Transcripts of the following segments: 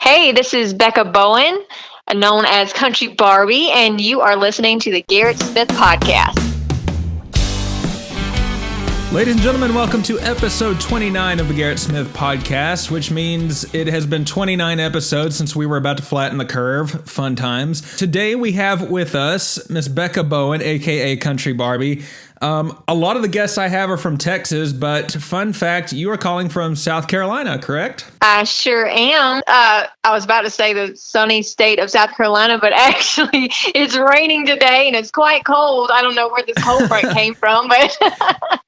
Hey, this is Becca Bowen, known as Country Barbie, and you are listening to the Garrett Smith Podcast. Ladies and gentlemen, welcome to episode 29 of the Garrett Smith Podcast, which means it has been 29 episodes since we were about to flatten the curve. Fun times. Today we have with us Miss Becca Bowen, a.k.a. Country Barbie. A lot of the guests I have are from Texas, but fun fact, you are calling from South Carolina, correct? I sure am. I was about to say the sunny state of South Carolina, but actually it's raining today and it's quite cold. I don't know where this cold front came from, but...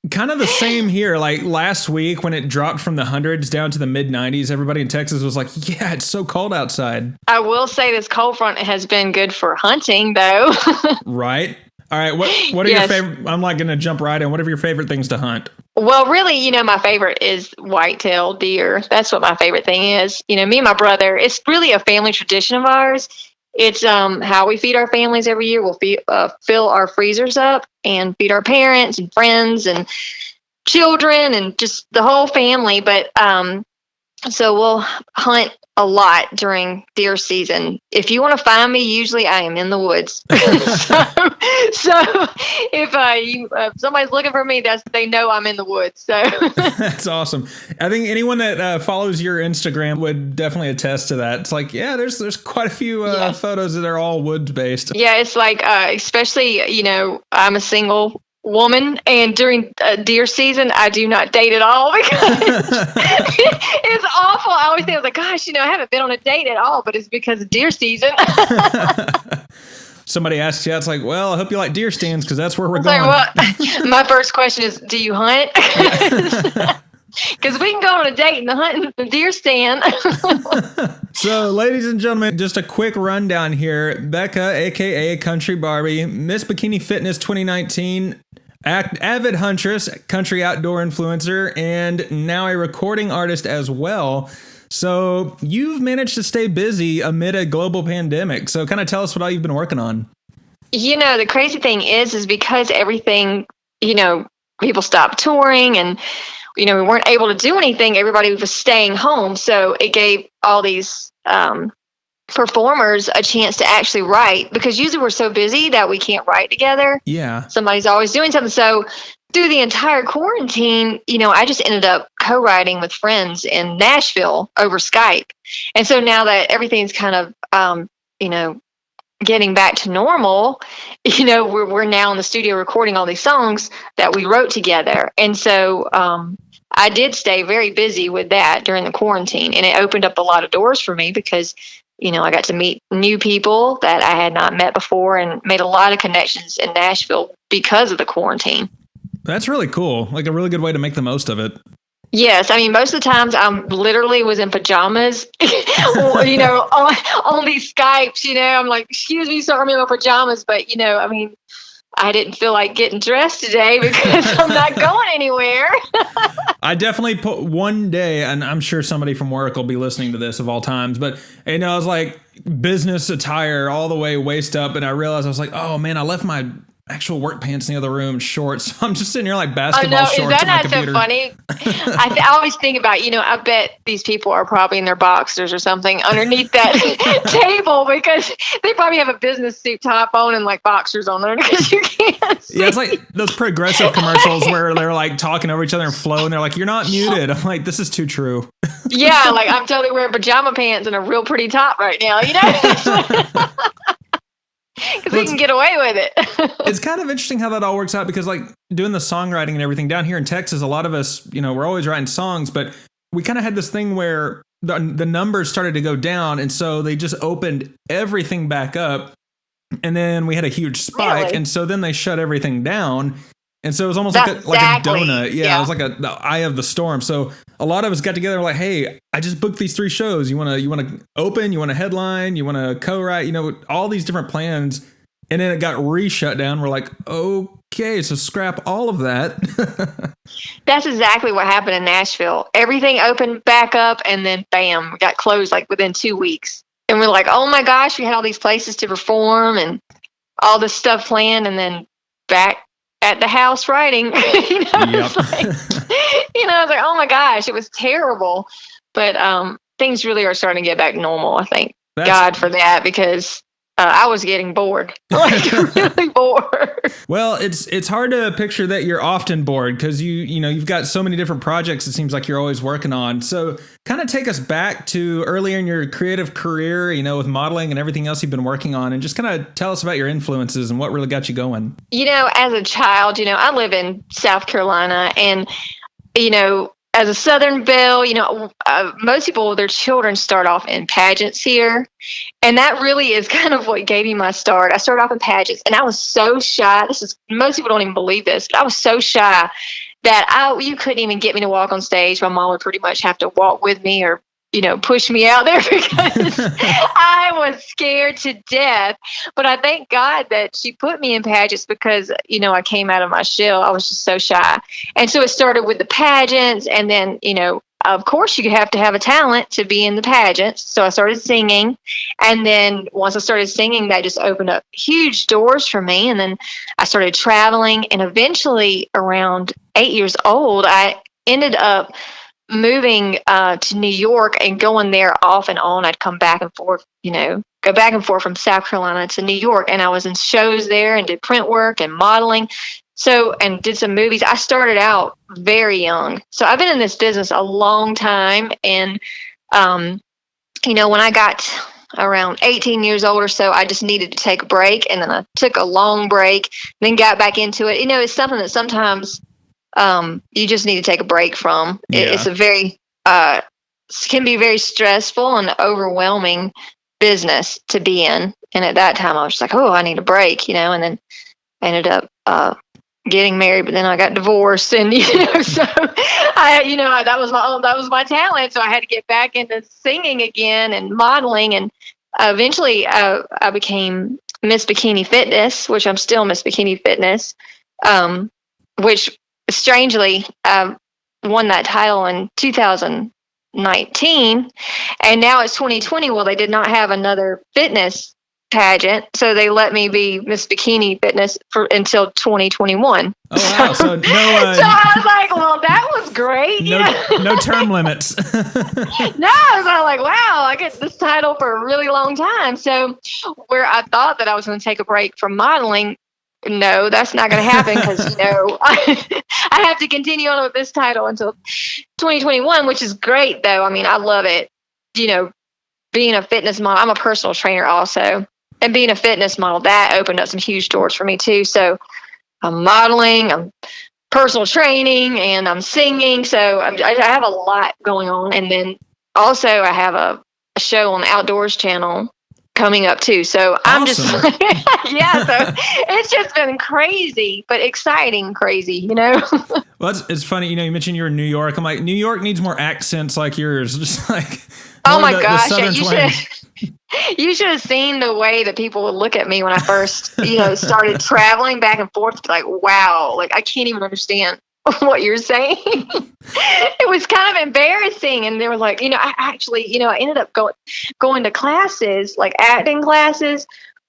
Kind of the same here. Like last week when it dropped from the hundreds down to the mid-90s, everybody in Texas was like, yeah, it's so cold outside. I will say this cold front has been good for hunting, though. Right? All right, what are your favorite? I'm like going to jump right in. What are your favorite things to hunt? Well, really, my favorite is whitetail deer. That's what my favorite thing is. Me and my brother, it's really a family tradition of ours. It's how we feed our families every year. We'll fill our freezers up and feed our parents and friends and children and just the whole family. But so we'll hunt a lot during deer season. If you want to find me, usually I am in the woods. so if somebody's looking for me, they know I'm in the woods. So that's awesome. I think anyone that follows your Instagram would definitely attest to that. It's like, yeah, there's quite a few photos that are all woods based. Yeah, it's like especially I'm a single woman, and during deer season I do not date at all because it's awful. I always think, I was like, gosh, I haven't been on a date at all, but it's because of deer season. Somebody asks you, it's like, well, I hope you like deer stands because that's where we're going. Like, well, my first question is, do you hunt? Because we can go on a date and hunt in the deer stand. So, ladies and gentlemen, just a quick rundown here. Becca, a.k.a. Country Barbie, Miss Bikini Fitness 2019, avid huntress, country outdoor influencer, and now a recording artist as well. So, you've managed to stay busy amid a global pandemic. So, kind of tell us what all you've been working on. The crazy thing is because everything, people stopped touring and we weren't able to do anything. Everybody was staying home. So it gave all these performers a chance to actually write, because usually we're so busy that we can't write together. Yeah. Somebody's always doing something. So through the entire quarantine, I just ended up co-writing with friends in Nashville over Skype. And so now that everything's kind of, getting back to normal, we're now in the studio recording all these songs that we wrote together. And so I did stay very busy with that during the quarantine, and it opened up a lot of doors for me because, I got to meet new people that I had not met before and made a lot of connections in Nashville because of the quarantine. That's really cool. Like a really good way to make the most of it. Yes, I mean, most of the times I'm literally was in pajamas, on these Skypes, I'm like, excuse me, sorry, I'm in my pajamas. But, I didn't feel like getting dressed today because I'm not going anywhere. I definitely put one day, and I'm sure somebody from work will be listening to this of all times, but, I was like business attire all the way waist up. And I realized I was like, oh man, I left my actual work pants in the other room, shorts. So I'm just sitting here like basketball shorts. Is that not so funny? I always think about, I bet these people are probably in their boxers or something underneath that table, because they probably have a business suit top on and like boxers on there because you can't see. Yeah, it's like those Progressive commercials where they're like talking over each other and flow, and they're like, you're not muted. I'm like, this is too true. Yeah, like I'm totally wearing pajama pants and a real pretty top right now, Because we can get away with it. It's kind of interesting how that all works out, because like doing the songwriting and everything down here in Texas, a lot of us, we're always writing songs, but we kind of had this thing where the numbers started to go down. And so they just opened everything back up. And then we had a huge spike. Really? And so then they shut everything down. And so it was almost like a donut. Yeah, it was like the eye of the storm. So a lot of us got together, like, hey, I just booked these 3 shows. You want to open, you want to headline, you want to co-write, all these different plans. And then it got re-shut down. We're like, okay, so scrap all of that. That's exactly what happened in Nashville. Everything opened back up, and then bam, got closed like within 2 weeks. And we're like, oh my gosh, we had all these places to perform and all this stuff planned, and then back at the house writing. Yep. I was like, oh my gosh, it was terrible. But things really are starting to get back to normal. I thank That's- God for that, because I was getting bored, like really bored. Well, it's hard to picture that you're often bored because you've got so many different projects. It seems like you're always working on. So kind of take us back to earlier in your creative career, with modeling and everything else you've been working on, and just kind of tell us about your influences and what really got you going. As a child, I live in South Carolina, and as a Southern belle, most people, their children start off in pageants here. And that really is kind of what gave me my start. I started off in pageants, and I was so shy. Most people don't even believe this, but I was so shy that you couldn't even get me to walk on stage. My mom would pretty much have to walk with me or, push me out there because I was scared to death. But I thank God that she put me in pageants because, I came out of my shell. I was just so shy. And so it started with the pageants, and then, of course, you have to have a talent to be in the pageants. So I started singing. And then once I started singing, that just opened up huge doors for me. And then I started traveling. And eventually, around 8 years old, I ended up moving to New York and going there off and on. I'd come back and forth, go back and forth from South Carolina to New York. And I was in shows there and did print work and modeling. And did some movies. I started out very young. So I've been in this business a long time. And, when I got around 18 years old or so, I just needed to take a break. And then I took a long break, then got back into it. It's something that sometimes you just need to take a break from. Yeah. It's a very, can be very stressful and overwhelming business to be in. And at that time I was just like, oh, I need a break, and then I ended up, getting married, but then I got divorced, and so that was my talent. So I had to get back into singing again and modeling, and eventually I became Miss Bikini Fitness, which I'm still Miss Bikini Fitness, which strangely won that title in 2019, and now it's 2020. Well, they did not have another fitness pageant, so they let me be Miss Bikini Fitness until 2021. Oh wow! So no, so I was like, well, that was great. No term limits. No, so I'm like, wow, I get this title for a really long time. So where I thought that I was going to take a break from modeling, no, that's not going to happen because I have to continue on with this title until 2021, which is great though. I mean, I love it. Being a fitness model, I'm a personal trainer also. And being a fitness model, that opened up some huge doors for me too. So I'm modeling, I'm personal training, and I'm singing. So I have a lot going on. And then also I have a show on the Outdoors channel coming up too. So I'm awesome. So it's just been crazy, but exciting, crazy, Well, it's funny, you mentioned you were in New York. I'm like, New York needs more accents like yours. Just like, oh my gosh, you should have seen the way that people would look at me when I first, started traveling back and forth. Like, wow, like I can't even understand what you're saying. It was kind of embarrassing. And they were like, I actually, I ended up going to classes, like acting classes,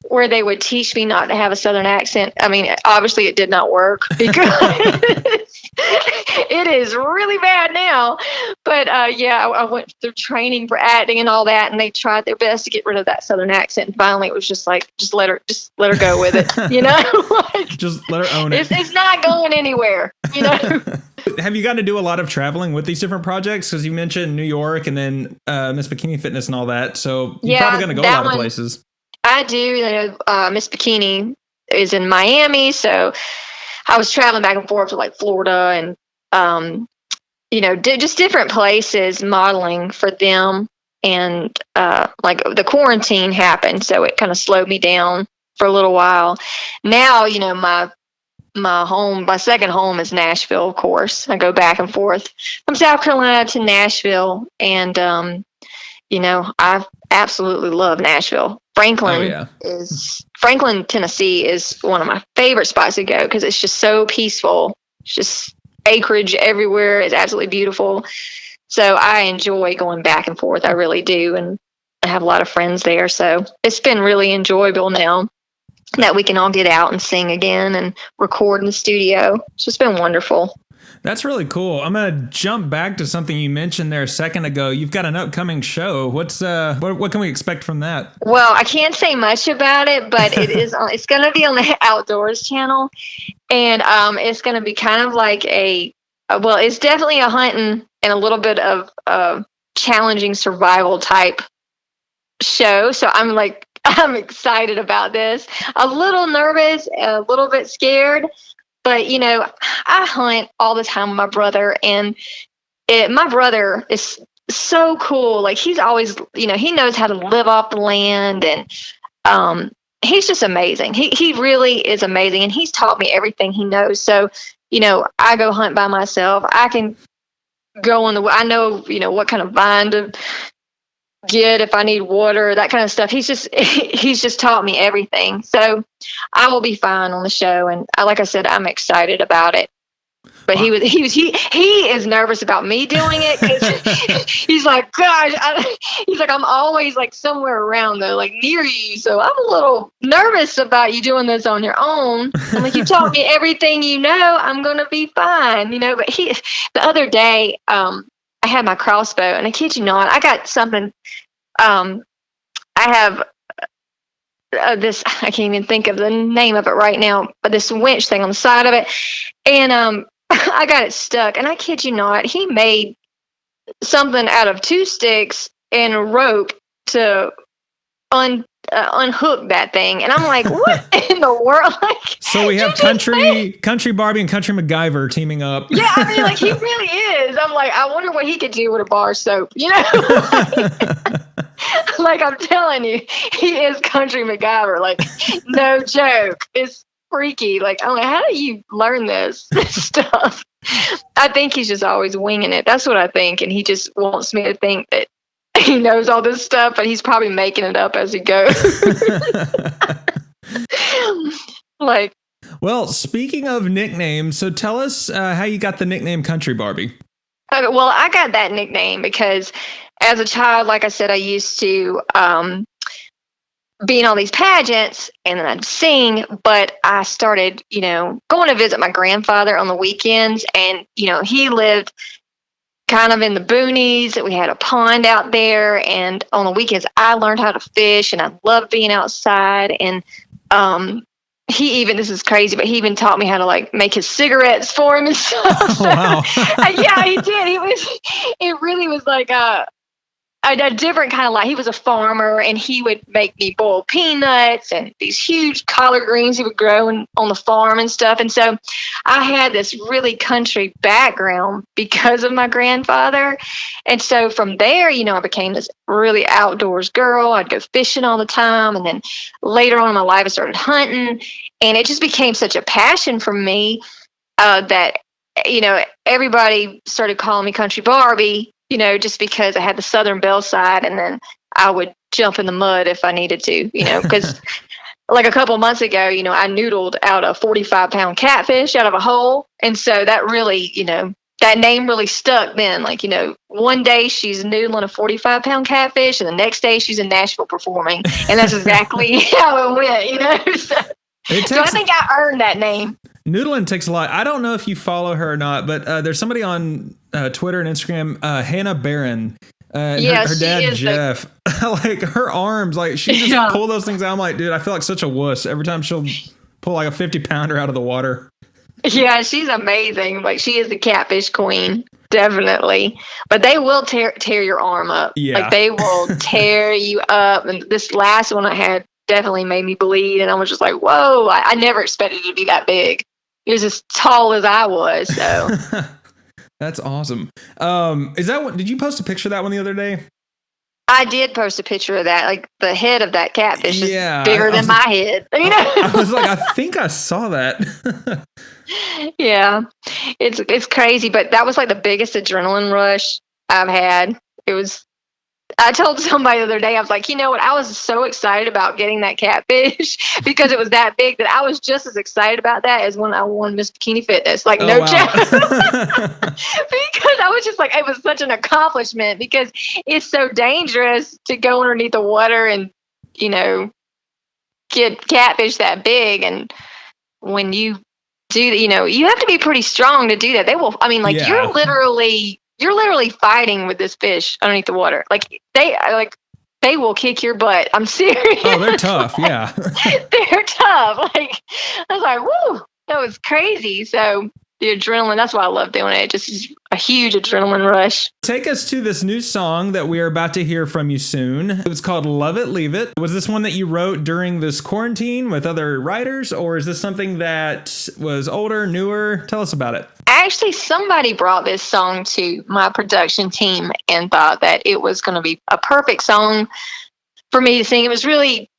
where they would teach me not to have a Southern accent. I mean, obviously it did not work because it is really bad now. But I went through training for acting and all that, and they tried their best to get rid of that Southern accent. And finally, it was just like, just let her go with it, like, just let her own it. It's not going anywhere, Have you gotten to do a lot of traveling with these different projects? Because you mentioned New York and then Miss Bikini Fitness and all that. So you're probably going to go a lot of places. I do. Miss Bikini is in Miami, so I was traveling back and forth to like Florida and just different places modeling for them. And like the quarantine happened, so it kind of slowed me down for a little while. Now, my second home is Nashville. Of course, I go back and forth from South Carolina to Nashville, and I absolutely love Nashville. Franklin, Tennessee is one of my favorite spots to go because it's just so peaceful. It's just acreage everywhere. It's absolutely beautiful. So I enjoy going back and forth. I really do. And I have a lot of friends there. So it's been really enjoyable now that we can all get out and sing again and record in the studio. It's just been wonderful. That's really cool. I'm gonna jump back to something you mentioned there a second ago. You've got an upcoming show. What can we expect from that? Well, I can't say much about it, but it's going to be on the Outdoors channel, and it's going to be kind of like well, it's definitely a hunting and a little bit of challenging survival type show. So I'm excited about this. A little nervous, a little bit scared, but I hunt all the time with my brother, and my brother is so cool. Like, he's always, he knows how to live off the land, and he's just amazing. He really is amazing, and he's taught me everything he knows. So, I go hunt by myself. I can go I know, what kind of vine to get if I need water, that kind of stuff. He's just taught me everything. So I will be fine on the show, and like I said, I'm excited about it. But he is nervous about me doing it, because he's like, gosh, he's like, I'm always like somewhere around though, like near you, so I'm a little nervous about you doing this on your own. I'm like, you taught me everything, I'm gonna be fine, But the other day, I had my crossbow, and I kid you not, I got something. I have this, I can't even think of the name of it right now, but this winch thing on the side of it, and I got it stuck, and I kid you not, he made something out of 2 sticks and a rope to unhook that thing, and I'm like, what in the world? Like, so we have country Barbie and country MacGyver teaming up. Yeah, I mean, like, he really is. I'm like, I wonder what he could do with a bar of soap, Like, I'm telling you, he is country MacGyver. Like, no joke. It's freaky. Like, I'm like, how do you learn this stuff? I think he's just always winging it. That's what I think. And he just wants me to think that he knows all this stuff, but he's probably making it up as he goes. Like, well, speaking of nicknames, so tell us how you got the nickname Country Barbie. Okay, well, I got that nickname because as a child, like I said, I used to be in all these pageants, and then I'd sing, but I started, going to visit my grandfather on the weekends, and, he lived kind of in the boonies. We had a pond out there, and on the weekends I learned how to fish, and I loved being outside. And this is crazy, but he even taught me how to like make his cigarettes for him and stuff. Oh, wow. Yeah, he did. It really was like a different kind of life. He was a farmer, and he would make me boil peanuts and these huge collard greens he would grow on the farm and stuff. And so I had this really country background because of my grandfather. And so from there, I became this really outdoors girl. I'd go fishing all the time. And then later on in my life, I started hunting, and it just became such a passion for me that, everybody started calling me Country Barbie, just because I had the Southern Belle side, and then I would jump in the mud if I needed to, because like a couple months ago, I noodled out a 45-pound catfish out of a hole. And so that really, that name really stuck then. Like, one day she's noodling a 45-pound catfish, and the next day she's in Nashville performing. And that's exactly how it went, So I think I earned that name. Noodling takes a lot. I don't know if you follow her or not, but there's somebody on Twitter and Instagram, Hannah Barron. Her dad, Jeff. Like, her arms, like, she just pull those things out. I'm like, dude, I feel like such a wuss every time she'll pull like a 50-pounder out of the water. Yeah, she's amazing. Like, she is the catfish queen. Definitely. But they will tear your arm up. Yeah. Like, they will tear you up. And this last one I had definitely made me bleed. And I was just like, whoa, I never expected it to be that big. It was as tall as I was. So that's awesome. Did you post a picture of that one the other day? I did post a picture of that. Like, the head of that catfish is bigger than my head. I was like, I think I saw that. Yeah, it's crazy, but that was like the biggest adrenaline rush I've had. I told somebody the other day, I was like, you know what? I was so excited about getting that catfish because it was that big that I was just as excited about that as when I won Miss Bikini Fitness. Like, no joke. Because I was just like, it was such an accomplishment because it's so dangerous to go underneath the water and, get catfish that big. And when you you have to be pretty strong to do that. They will, I mean, like Yeah. you're literally fighting with this fish underneath the water. Like they will kick your butt. I'm serious. Oh, they're tough. Yeah. They're tough. Like, I was like, woo, that was crazy. So the adrenaline, that's why I love doing it. Just a huge adrenaline rush. Take us to this new song that we are about to hear from you soon. It's called Love It, Leave It. Was this one that you wrote during this quarantine with other writers, or is this something that was older, newer? Tell us about it. Actually, somebody brought this song to my production team and thought that it was going to be a perfect song for me to sing. It was really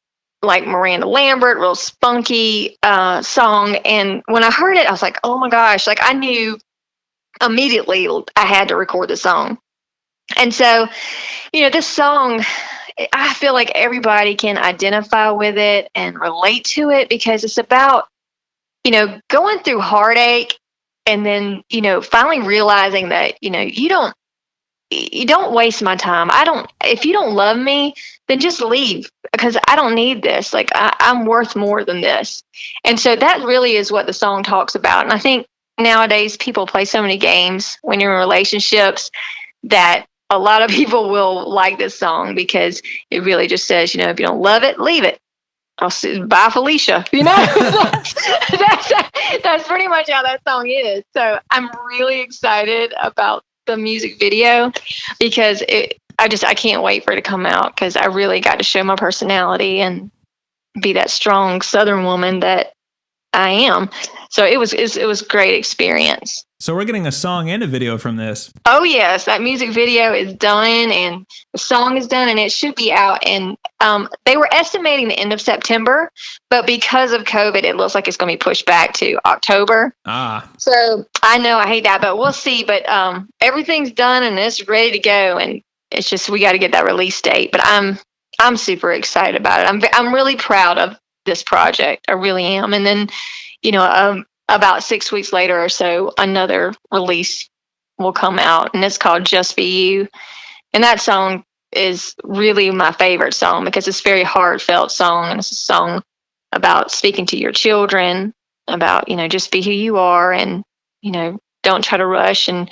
like Miranda Lambert, real spunky song. And when I heard it, I was like, oh my gosh, like I knew immediately I had to record the song. And so, this song, I feel like everybody can identify with it and relate to it because it's about, going through heartache and then, finally realizing that, you don't waste my time. If you don't love me, then just leave because I don't need this. Like I'm worth more than this. And so that really is what the song talks about. And I think nowadays people play so many games when you're in relationships that a lot of people will like this song because it really just says, if you don't love it, leave it. Bye, Felicia. That's pretty much how that song is. So I'm really excited about the music video because I can't wait for it to come out because I really got to show my personality and be that strong Southern woman that I am. So it was a great experience. So we're getting a song and a video from this. Oh yes, that music video is done and the song is done and it should be out. And they were estimating the end of September, but because of COVID, it looks like it's going to be pushed back to October. So I know I hate that, but we'll see. But everything's done and it's ready to go, and it's just we got to get that release date. But I'm super excited about it. I'm really proud of this project. I really am. And then, about 6 weeks later or so, another release will come out, and it's called Just Be You. And that song is really my favorite song because it's a very heartfelt song, and it's a song about speaking to your children, about, just be who you are and, don't try to rush and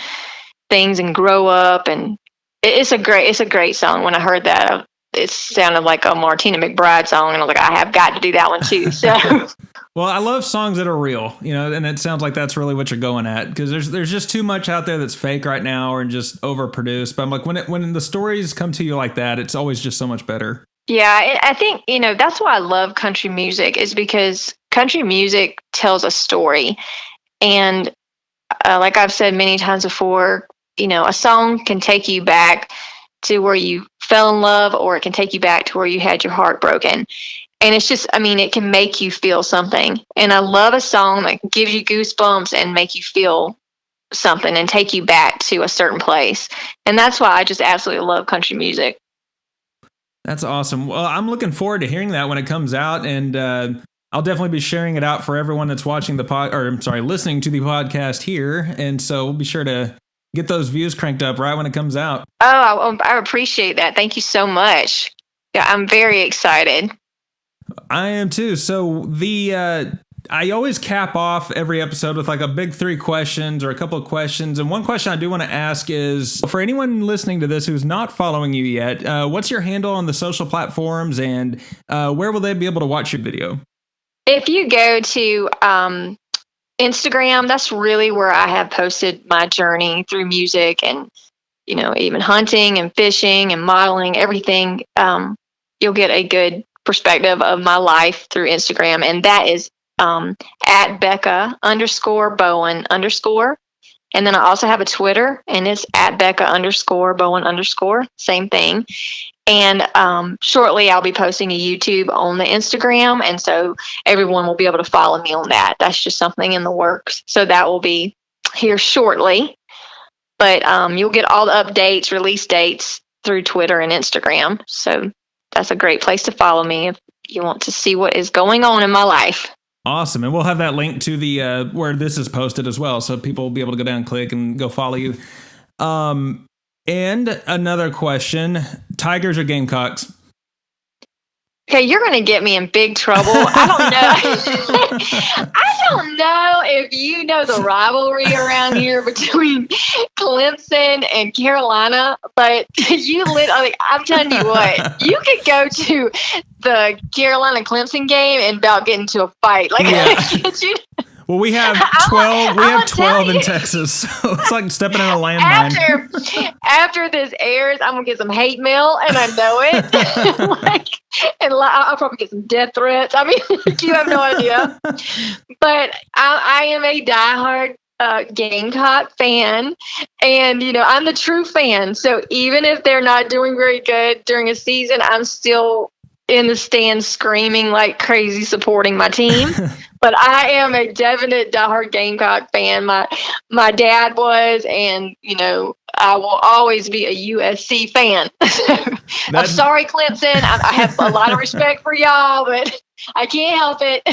things and grow up. And it's a great song. When I heard that, it sounded like a Martina McBride song, and I was like, I have got to do that one too. So. Well, I love songs that are real, and it sounds like that's really what you're going at because there's just too much out there that's fake right now or just overproduced. But I'm like, when the stories come to you like that, it's always just so much better. Yeah, I think, that's why I love country music is because country music tells a story. And like I've said many times before, a song can take you back to where you fell in love, or it can take you back to where you had your heart broken. And it's just, it can make you feel something. And I love a song that gives you goosebumps and make you feel something and take you back to a certain place. And that's why I just absolutely love country music. That's awesome. Well, I'm looking forward to hearing that when it comes out. And I'll definitely be sharing it out for everyone that's watching listening to the podcast here. And so we'll be sure to get those views cranked up right when it comes out. Oh, I appreciate that. Thank you so much. Yeah, I'm very excited. I am too. So I always cap off every episode with like a big 3 questions or a couple of questions. And one question I do want to ask is for anyone listening to this who's not following you yet, what's your handle on the social platforms and where will they be able to watch your video? If you go to Instagram, that's really where I have posted my journey through music and, even hunting and fishing and modeling, everything. You'll get a good perspective of my life through Instagram. And that is at Becca_Bowen_. And then I also have a Twitter, and it's at Becca_Bowen_. Same thing. And shortly I'll be posting a YouTube on the Instagram. And so everyone will be able to follow me on that. That's just something in the works. So that will be here shortly. But you'll get all the updates, release dates through Twitter and Instagram. So that's a great place to follow me if you want to see what is going on in my life. Awesome. And we'll have that link to the where this is posted as well. So people will be able to go down and click and go follow you. And another question, Tigers or Gamecocks? Okay, you're going to get me in big trouble. I don't know. I don't know if you know the rivalry around here between Clemson and Carolina, but I'm telling you what, you could go to the Carolina Clemson game and about get into a fight. Like, yeah. Well, we have 12. We have 12 in Texas, so it's like stepping in a landmine. After this airs, I'm gonna get some hate mail, and I know it. I'll probably get some death threats. I mean, you have no idea. But I am a diehard Gamecock fan, and I'm the true fan. So even if they're not doing very good during a season, I'm still in the stands screaming like crazy, supporting my team. But I am a definite diehard Gamecock fan. My dad was, and I will always be a USC fan. I'm sorry, Clemson. I have a lot of respect for y'all, but I can't help it.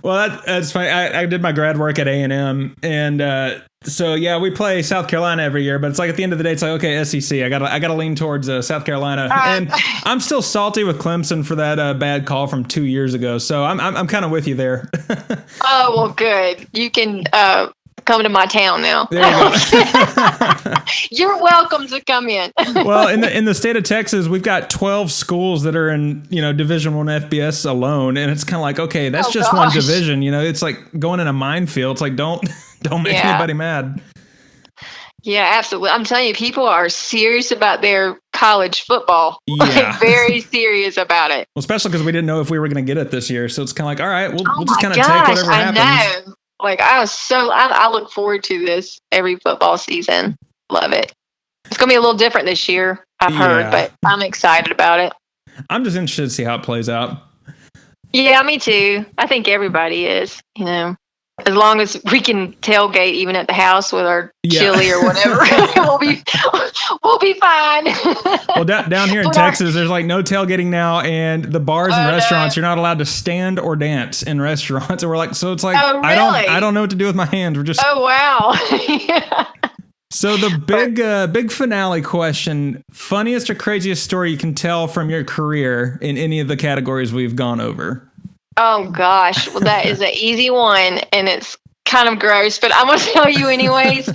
Well, that's funny. I did my grad work at A&M, and so yeah, we play South Carolina every year. But it's like at the end of the day, it's like, okay, SEC. I gotta lean towards South Carolina, and I'm still salty with Clemson for that bad call from 2 years ago. So I'm kind of with you there. Oh well, good. You can come to my town now. There you go. You're welcome to come in. Well, in the state of Texas, we've got 12 schools that are in Division I FBS alone, and it's kind of like, okay, that's just one division. It's like going in a minefield. It's like don't make anybody mad. Yeah, absolutely. I'm telling you, people are serious about their college football. Yeah. Like, very serious about it. Well, especially because we didn't know if we were going to get it this year, so it's kind of like, all right, we'll just kind of take whatever happens. I know. Like, I look forward to this every football season. Love it. It's going to be a little different this year, I've heard, but I'm excited about it. I'm just interested to see how it plays out. Yeah, me too. I think everybody is, as long as we can tailgate even at the house with our chili or whatever, we'll be fine. Well, down here in Texas, there's like no tailgating now, and the bars and restaurants, you're not allowed to stand or dance in restaurants. And we're like, so it's like, oh, really? I don't know what to do with my hands. We're just, oh wow. Yeah. So the big finale question: funniest or craziest story you can tell from your career in any of the categories we've gone over? Oh gosh, well that is an easy one, and it's kind of gross, but I'm gonna tell you anyways.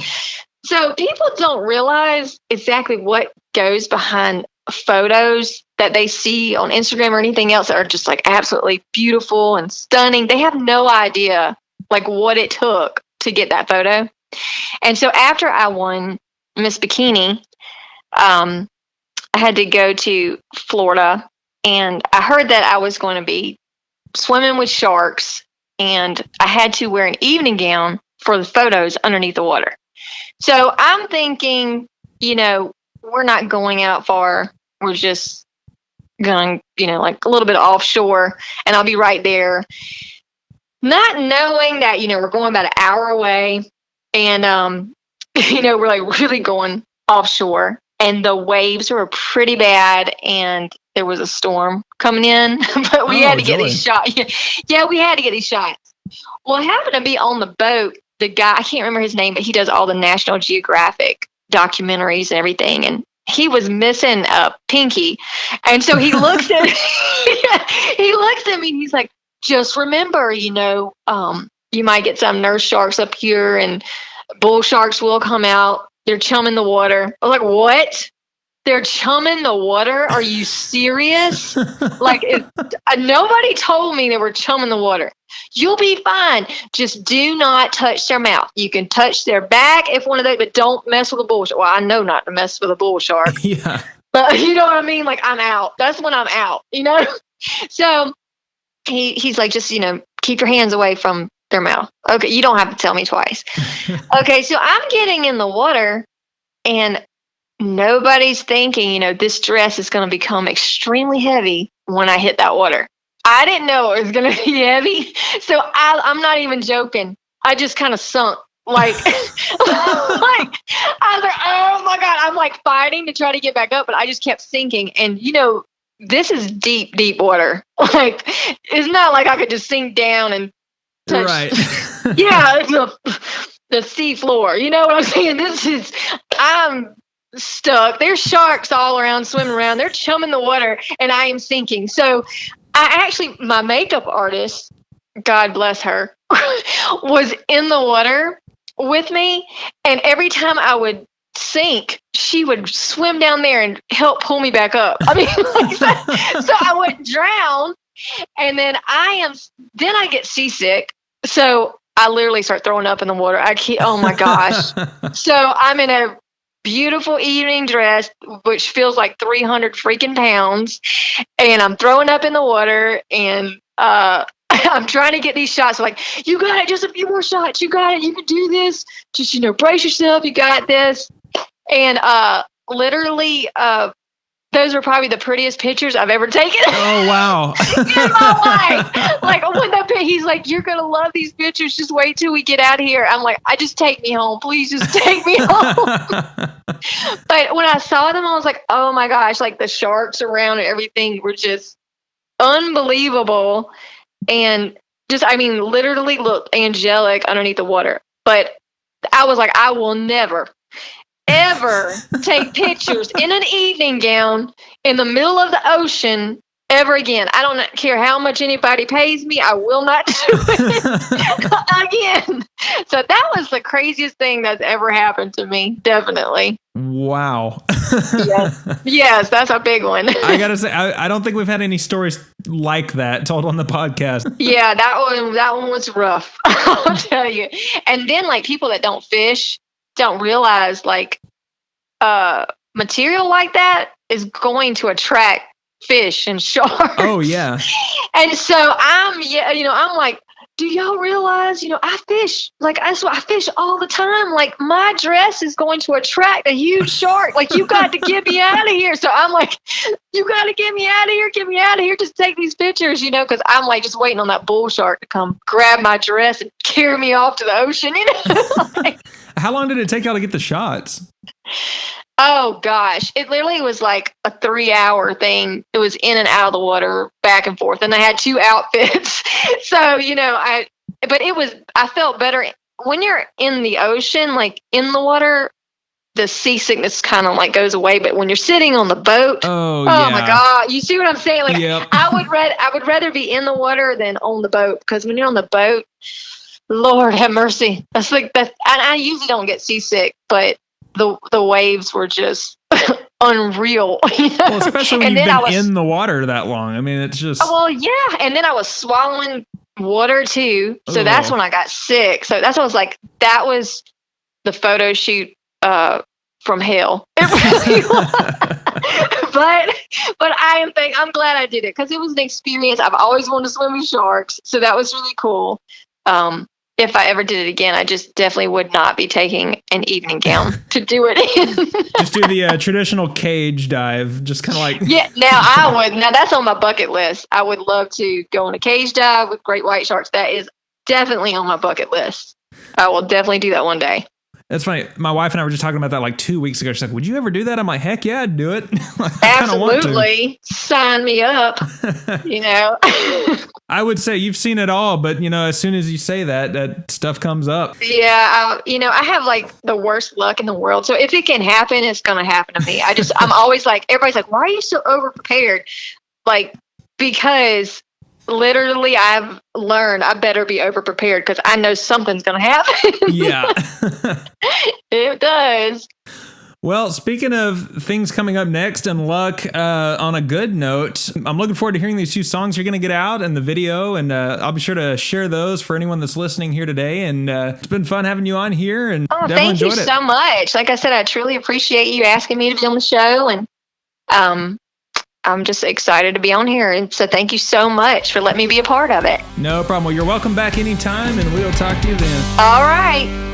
So people don't realize exactly what goes behind photos that they see on Instagram or anything else that are just like absolutely beautiful and stunning. They have no idea like what it took to get that photo. And so after I won Miss Bikini, I had to go to Florida, and I heard that I was going to be swimming with sharks, and I had to wear an evening gown for the photos underneath the water. So I'm thinking, we're not going out far. We're just going, like a little bit offshore, and I'll be right there. Not knowing that, we're going about an hour away, and, we're like really going offshore, and the waves were pretty bad, and there was a storm coming in, but we had to get these shots. Yeah, we had to get these shots. Well, I happened to be on the boat. The guy, I can't remember his name, but he does all the National Geographic documentaries and everything. And he was missing a pinky. And so he looks at me and he's like, just remember, you might get some nurse sharks up here and bull sharks will come out. They're chumming the water. I was like, what? They're chumming the water? Are you serious? Nobody told me they were chumming the water. You'll be fine. Just do not touch their mouth. You can touch their back if one of those, but don't mess with a bull shark. Well, I know not to mess with a bull shark. Yeah. But you know what I mean? Like, I'm out. That's when I'm out, So he's like, just, keep your hands away from their mouth. Okay, you don't have to tell me twice. Okay, so I'm getting in the water, and nobody's thinking, this dress is going to become extremely heavy when I hit that water. I didn't know it was going to be heavy. So I'm not even joking. I just kind of sunk. I was like, oh my God. I'm like fighting to try to get back up, but I just kept sinking. And, this is deep, deep water. Like, it's not like I could just sink down and touch. Right. Yeah, the sea floor. You know what I'm saying? I'm stuck. There's sharks all around, swimming around. They're chumming the water, and I am sinking. So my makeup artist, God bless her, was in the water with me, and every time I would sink, she would swim down there and help pull me back up. I mean, so I wouldn't drown, and then I get seasick, so I literally start throwing up in the water. Oh my gosh. So I'm in a beautiful evening dress, which feels like 300 freaking pounds, and I'm throwing up in the water, and I'm trying to get these shots. I'm like, you got it, just a few more shots. You got it. You can do this. Just, brace yourself. You got this. And literally, those were probably the prettiest pictures I've ever taken. Oh, wow. In my life. Like, he's like, you're going to love these pictures. Just wait till we get out of here. I'm like, just take me home. Please just take me home. But when I saw them, I was like, oh my gosh, like the sharks around and everything were just unbelievable. And just, literally looked angelic underneath the water. But I was like, I will never, ever take pictures in an evening gown in the middle of the ocean ever again. I don't care how much anybody pays me. I will not do it again. So that was the craziest thing that's ever happened to me. Definitely. Wow. Yes, that's a big one. I gotta say, I don't think we've had any stories like that told on the podcast. Yeah, that one was rough. I'll tell you. And then like people that don't fish don't realize like material like that is going to attract fish and sharks. Oh yeah. And so I'm like, do y'all realize, I fish, like I fish all the time. Like my dress is going to attract a huge shark. Like you got to get me out of here. So I'm like, you got to get me out of here. Just take these pictures, because I'm like just waiting on that bull shark to come grab my dress and carry me off to the ocean. Like, how long did it take y'all to get the shots? Oh gosh, it literally was like a 3-hour thing. It was in and out of the water, back and forth, and I had 2 outfits. So I felt better when you're in the ocean, like in the water. The seasickness kind of like goes away, but when you're sitting on the boat, oh yeah. My God, you see what I'm saying? Like yep. I would rather be in the water than on the boat, because when you're on the boat, Lord have mercy. That's like that. I usually don't get seasick, but the waves were just unreal. Well, especially when you've been in the water that long. I mean, it's just. Well, yeah, and then I was swallowing water too, so that's when I got sick. So that's what I was like. That was the photo shoot from hell. It really was. But I'm glad I did it, because it was an experience. I've always wanted to swim with sharks, so that was really cool. If I ever did it again, I just definitely would not be taking an evening gown to do it in. Just do the traditional cage dive, just kind of like. Yeah, now that's on my bucket list. I would love to go on a cage dive with great white sharks. That is definitely on my bucket list. I will definitely do that one day. That's funny. My wife and I were just talking about that like 2 weeks ago. She's like, would you ever do that? I'm like, heck yeah, I'd do it. Absolutely. Sign me up. I would say you've seen it all, but as soon as you say that stuff comes up. Yeah. I have like the worst luck in the world. So if it can happen, it's going to happen to me. I'm always like, everybody's like, why are you so over prepared? Like, because literally I've learned I better be over prepared, because I know something's going to happen. Yeah. It does. Well, speaking of things coming up next and luck, on a good note, I'm looking forward to hearing these 2 songs you're going to get out and the video, and I'll be sure to share those for anyone that's listening here today. And it's been fun having you on here, and thank you so much. Like I said, I truly appreciate you asking me to be on the show, and I'm just excited to be on here. And so thank you so much for letting me be a part of it. No problem. Well, you're welcome back anytime, and we'll talk to you then. All right.